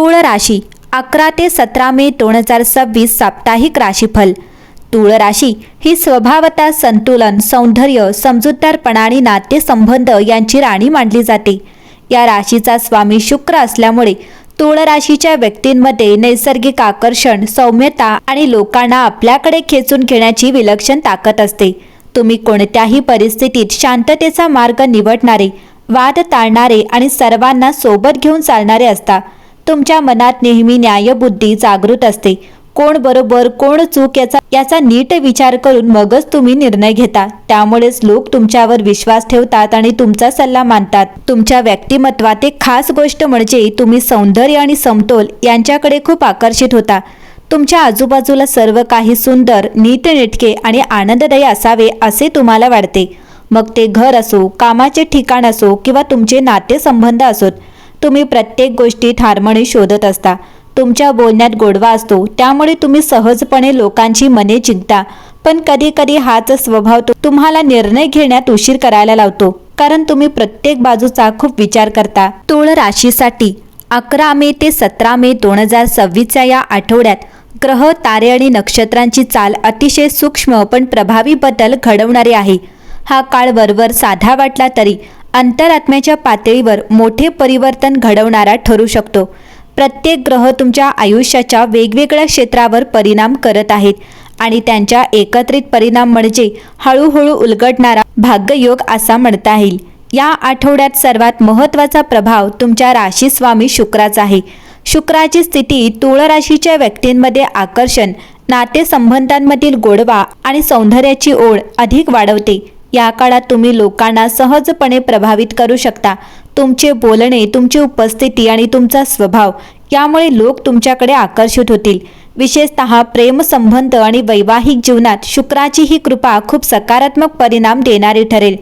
तूळ राशी 11 ते 17 मे 2026 साप्ताहिक राशीफल। तूळ राशी ही स्वभावतः संतुलन, सौंदर्य, समजूतदारपणा आणि नातेसंबंध यांची राणी मानली जाते। या राशीचा स्वामी शुक्र असल्यामुळे तूळ राशीच्या व्यक्तींमध्ये नैसर्गिक आकर्षण, सौम्यता आणि लोकांना आपल्याकडे खेचून घेण्याची विलक्षण ताकद असते। तुम्ही कोणत्याही परिस्थितीत शांततेचा मार्ग निवडणारे, वाद टाळणारे आणि सर्वांना सोबत घेऊन चालणारे असता। तुमच्या मनात नेहमी न्यायबुद्धी जागृत असते। कोण बरोबर कोण चूक याचा नीट विचार करून मगच तुम्ही निर्णय घेता। त्यामुळेच लोक तुमच्यावर विश्वास ठेवतात आणि तुमचा सल्ला मानतात। तुमच्या व्यक्तिमत्वात एक खास गोष्ट म्हणजे तुम्ही सौंदर्य आणि समतोल यांच्याकडे खूप आकर्षित होता। तुमच्या आजूबाजूला सर्व काही सुंदर, नीटनेटके आणि आनंददायी असावे असे तुम्हाला वाटते। मग ते घर असो, कामाचे ठिकाण असो किंवा तुमचे नातेसंबंध असोत, तुम्ही प्रत्येक गोष्टीत हार्मनी शोधत असता। तुमच्या बोलण्यात गोडवा असतो, त्यामुळे तुम्ही सहजपणे लोकांची मने जिंकता। पण कधी कधी हाच स्वभाव तुम्हाला निर्णय घेण्यात उशीर करायला लावतो, कारण तुम्ही प्रत्येक बाजूचा खूप विचार करता। तूळ राशीसाठी 11 मे ते 17 मे 2026 या आठवड्यात ग्रह, तारे आणि नक्षत्रांची चाल अतिशय सूक्ष्म पण प्रभावी बदल घडवणारी आहे। हा काळ वरवर साधा वाटला तरी अंतरात्म्याच्या पातळीवर मोठे परिवर्तन घडवणारा ठरू शकतो। प्रत्येक ग्रह तुमच्या आयुष्याच्या वेगवेगळ्या क्षेत्रावर परिणाम करत आहेत आणि त्यांच्या एकत्रित परिणाम म्हणजे हळूहळू उलगडणारा भाग्ययोग असा म्हणता येईल। या आठवड्यात सर्वात महत्त्वाचा प्रभाव तुमच्या राशीस्वामी शुक्राचा आहे। शुक्राची स्थिती तूळ राशीच्या व्यक्तींमध्ये आकर्षण, नातेसंबंधांमधील गोडवा आणि सौंदर्याची ओढ अधिक वाढवते। या काळात तुम्ही लोकांना सहजपणे प्रभावित करू शकता। तुमचे बोलणे, तुमची उपस्थिती आणि तुमचा स्वभाव यामुळे लोक तुमच्याकडे आकर्षित होतील। विशेषतः प्रेमसंबंध आणि वैवाहिक जीवनात शुक्राची ही कृपा खूप सकारात्मक परिणाम देणारी ठरेल।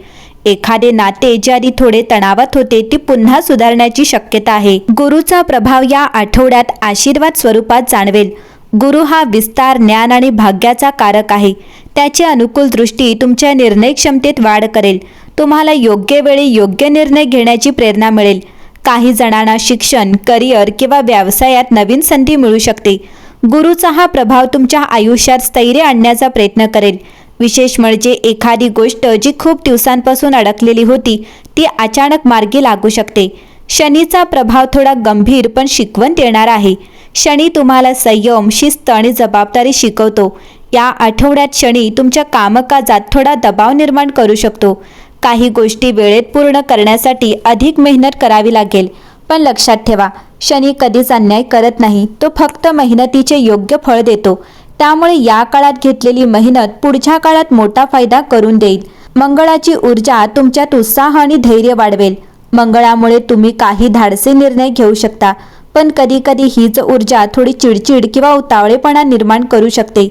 एखादे नाते जे आधी थोडे तणावात होते ते पुन्हा सुधारण्याची शक्यता आहे। गुरुचा प्रभाव या आठवड्यात आशीर्वाद स्वरूपात जाणवेल। गुरु हा विस्तार, ज्ञान आणि भाग्याचा कारक आहे। त्याची अनुकूल दृष्टी तुमच्या निर्णय क्षमतेत वाढ करेल। तुम्हाला योग्य वेळी योग्य निर्णय घेण्याची प्रेरणा मिळेल। काही जणांना शिक्षण, करिअर किंवा व्यवसायात नवीन संधी मिळू शकते। गुरुचा हा प्रभाव तुमच्या आयुष्यात स्थैर्य आणण्याचा प्रयत्न करेल। विशेष म्हणजे एखादी गोष्ट जी खूप दिवसांपासून अडकलेली होती ती अचानक मार्गी लागू शकते। शनीचा प्रभाव थोडा गंभीर पण शिकवण देणारा आहे। शनी तुम्हाला संयम, शिस्त आणि जबाबदारी शिकवतो। या आठवड्यात शनी तुमच्या कामकाजात थोडा दबाव निर्माण करू शकतो। काही गोष्टी वेळेत पूर्ण करण्यासाठी अधिक मेहनत करावी लागेल। पण लक्षात ठेवा, शनी कधीच अन्याय करत नाही, तो फक्त मेहनतीचे योग्य फळ देतो। त्यामुळे या काळात घेतलेली मेहनत पुढच्या काळात मोठा फायदा करून देईल। मंगळाची ऊर्जा तुमच्यात उत्साह आणि धैर्य वाढवेल। मंगळामुळे तुम्ही काही धाडसी निर्णय घेऊ शकता, पण कधीकधी हीच ऊर्जा थोडी चिडचिड किंवा उतावळेपणा निर्माण करू शकते।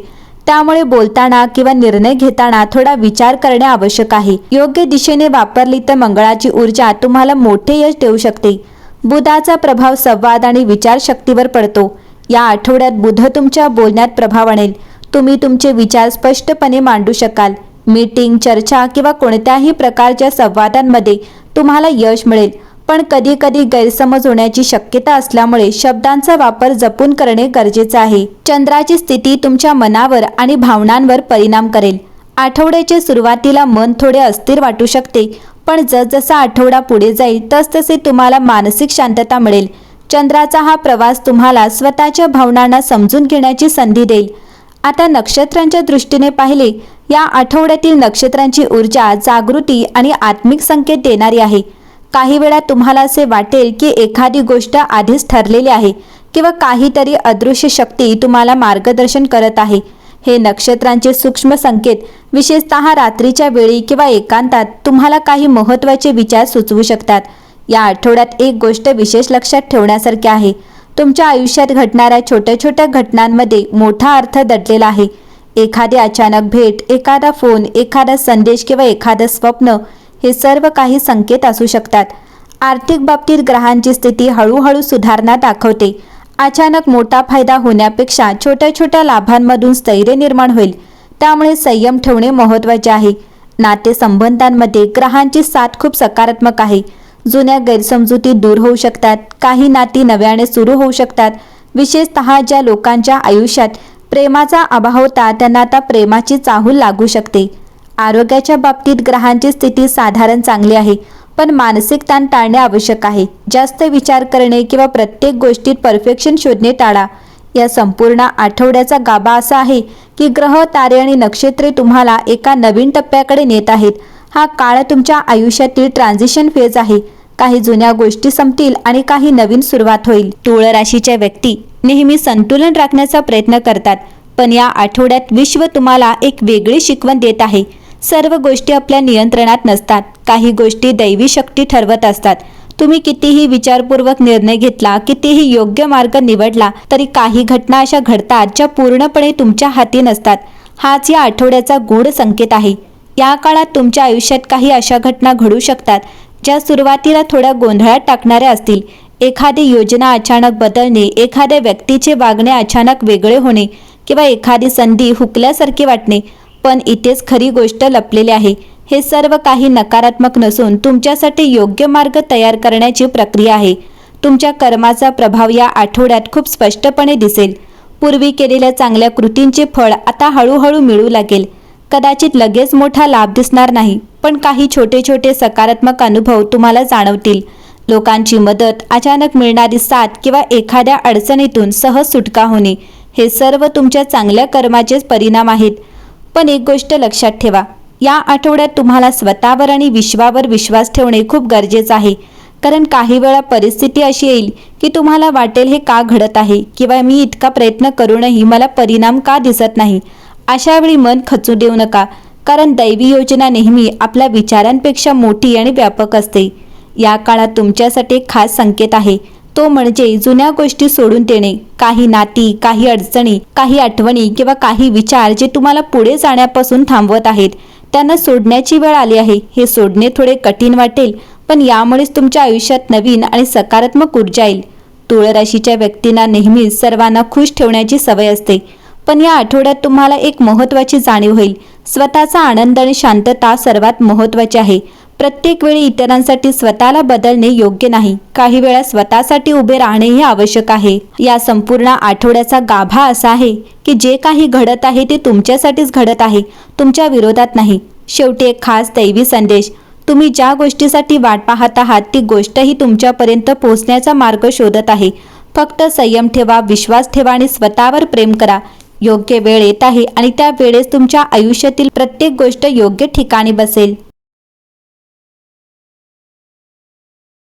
त्यामुळे बोलताना किंवा निर्णय घेताना थोडा विचार करणे आवश्यक आहे। योग्य दिशेने वापरली तर मंगळाची ऊर्जा तुम्हाला मोठे यश देऊ शकते। बुधाचा प्रभाव संवाद आणि विचारशक्तीवर पडतो। या आठवड्यात बुध तुमच्या बोलण्यात प्रभाव आणेल। तुम्ही तुमचे विचार स्पष्टपणे मांडू शकाल। मीटिंग, चर्चा किंवा कोणत्याही प्रकारच्या संवादांमध्ये तुम्हाला यश मिळेल, पण कधी कधी गैरसमज होण्याची शक्यता असल्यामुळे शब्दांचा वापर जपून करणे गरजेचे आहे। चंद्राची स्थिती तुमच्या मनावर आणि भावनांवर परिणाम करेल। आठवड्याच्या सुरुवातीला मन थोडे अस्थिर वाटू शकते, पण जसजसा आठवडा पुढे जाईल तसतसे तुम्हाला मानसिक शांतता मिळेल। चंद्राचा हा प्रवास तुम्हाला स्वतःच्या भावनांना समजून घेण्याची संधी देईल। आता नक्षत्रांच्या दृष्टीने पाहिले, या आठवड्यातील नक्षत्रांची ऊर्जा जागृती आणि आत्मिक संकेत देणारी आहे। काही वेळा तुम्हाला असे वाटेल की एखादी गोष्ट आधीच ठरलेली आहे किंवा काहीतरी अदृश्य शक्ती तुम्हाला मार्गदर्शन करत आहे। हे नक्षत्रांचे सूक्ष्म संकेत विशेषतः रात्रीच्या वेळी किंवा एकांतात तुम्हाला काही महत्त्वाचे विचार सुचवू शकतात। या आठवड्यात एक गोष्ट विशेष लक्षात ठेवण्यासारखी आहे। तुमच्या आयुष्यात घडणाऱ्या छोट्या छोट्या घटनांमध्ये मोठा अर्थ दडलेला आहे। एखादी अचानक भेट, एखादा फोन, एखादा संदेश किंवा एखादं स्वप्न, हे सर्व काही संकेत असू शकतात। आर्थिक बाबतीत ग्रहांची स्थिती हळूहळू सुधारणा दाखवते। अचानक मोठा फायदा होण्यापेक्षा छोट्या छोट्या लाभांमधून स्थैर्य निर्माण होईल। त्यामुळे संयम ठेवणे महत्त्वाचे आहे। नातेसंबंधांमध्ये ग्रहांची साथ खूप सकारात्मक आहे। जुन्या गैरसमजुती दूर होऊ शकतात, काही नाती नव्याने सुरू होऊ शकतात. विशेषतः ज्या लोकांच्या आयुष्यात प्रेमाचा अभाव होता त्यांना आता प्रेमाची चाहूल लागू शकते. आरोग्याच्या बाबतीत ग्रहांची स्थिती साधारण चांगली आहे, पण मानसिक ताण टाळणे आवश्यक आहे. जास्त विचार करणे किंवा प्रत्येक गोष्टीत परफेक्शन शोधणे टाळा. या संपूर्ण आठवड्याचा गाभा असा आहे की ग्रह, तारे आणि नक्षत्रे तुम्हाला एका नवीन टप्प्याकडे नेत आहेत. हा काळ तुमच्या आयुष्यातील ट्रान्झिशन फेज आहे. काही जुन्या गोष्टी संपतील आणि काही नवीन सुरुवात होईल. तुळ राशीच्या व्यक्ती नेहमी संतुलन राखण्याचा प्रयत्न करतात, पण या आठवड्यात विश्व तुम्हाला एक वेगळी शिकवण देत आहे. सर्व गोष्टी आपल्या नियंत्रणात नसतात. काही गोष्टी दैवी शक्ती ठरवत असतात. तुम्ही कितीही विचारपूर्वक निर्णय घेतला, कितीही योग्य मार्ग निवडला, तरी काही घटना अशा घडतात ज्या पूर्णपणे तुमच्या हाती नसतात. हाच या आठवड्याचा गूढ संकेत आहे. या काळात तुमच्या आयुष्यात काही अशा घटना घडू शकतात ज्या सुरुवातीला थोड्या गोंधळात टाकणाऱ्या असतील. एखादी योजना अचानक बदलणे, एखाद्या व्यक्तीचे वागणे अचानक वेगळे होणे किंवा एखादी संधी हुकल्यासारखी वाटणे. पण इथेच खरी गोष्ट लपलेली आहे. हे सर्व काही नकारात्मक नसून तुमच्यासाठी योग्य मार्ग तयार करण्याची प्रक्रिया आहे. तुमच्या कर्माचा प्रभाव या आठवड्यात खूप स्पष्टपणे दिसेल. पूर्वी केलेल्या चांगल्या कृतींचे फळ आता हळूहळू मिळू लागेल. कदाचित लगेच मोठा लाभ दिसणार नाही, पण काही छोटे छोटे सकारात्मक अनुभव तुम्हाला जाणवतील. लोकांची मदत, अचानक मिळणारी साथ किंवा एखाद्या अडचणीतून सहज सुटका होणे, हे सर्व तुमच्या चांगल्या कर्माचेच परिणाम आहेत. पण एक गोष्ट लक्षात ठेवा, या आठवड्यात तुम्हाला स्वतःवर आणि विश्वावर विश्वास ठेवणे खूप गरजेचं आहे. कारण काही वेळा परिस्थिती अशी येईल की तुम्हाला वाटेल हे का घडत आहे, किंवा मी इतका प्रयत्न करूनही मला परिणाम का दिसत नाही. अशा वेळी मन खचू देऊ नका, कारण दैवी योजना नेहमी आपल्या विचारांपेक्षा मोठी आणि व्यापक असते. या काळात तुमच्यासाठी एक खास संकेत आहे, तो म्हणजे जुन्या गोष्टी सोडून देणे. काही नाती, काही अडचणी, काही आठवणी किंवा काही विचार जे तुम्हाला पुढे जाण्यापासून थांबवत आहेत, त्यांना सोडण्याची वेळ आली आहे. हे सोडणे थोडे कठीण वाटेल, पण यामुळेच तुमच्या आयुष्यात नवीन आणि सकारात्मक ऊर्जा येईल. तुळ राशीच्या व्यक्तींना नेहमीच सर्वांना खुश ठेवण्याची सवय असते, पण या आठवड्यात तुम्हाला एक महत्त्वाची जाणीव होईल. स्वतःचा आनंद आणि शांतता सर्वात महत्त्वाचे आहे. प्रत्येक वेळी इतरांसाठी स्वतःला बदलणे योग्य नाही. काही वेळा स्वतःसाठी उभे राहणेही आवश्यक आहे. या संपूर्ण आठवड्याचा गाभा असा आहे की जे काही घडत आहे ते तुमच्यासाठीच घडत आहे, तुमच्या विरोधात नाही. शेवटी एक खास दैवी संदेश, तुम्ही ज्या गोष्टीसाठी वाट पाहत आहात ती गोष्टही तुमच्यापर्यंत पोहोचण्याचा मार्ग शोधत आहे. फक्त संयम ठेवा, विश्वास ठेवा आणि स्वतःवर प्रेम करा. योग्य वेळ येत आहे आणि त्या वेळेस तुमच्या आयुष्यातील प्रत्येक गोष्ट योग्य ठिकाणी बसेल.